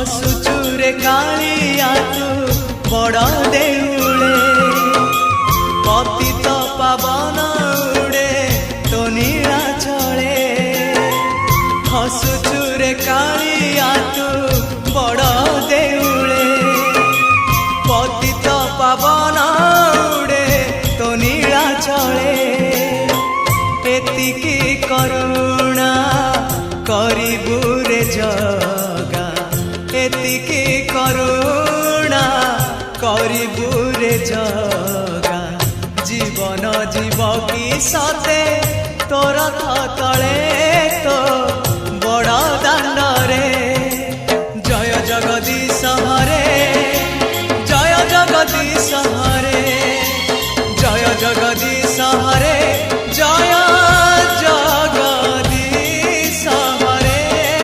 हसुचुरे कालिया तू बड़ देउले पतित पावन उड़े तो नीला चले हसुचुरे कालिया तू बड़ देउले पतित पावन उड़े तो नीला चले एतिकी करुणा करिबु रे जगा एतिकी करुणा करिबु रे जगा जीवन जीव की सते तोर तले तो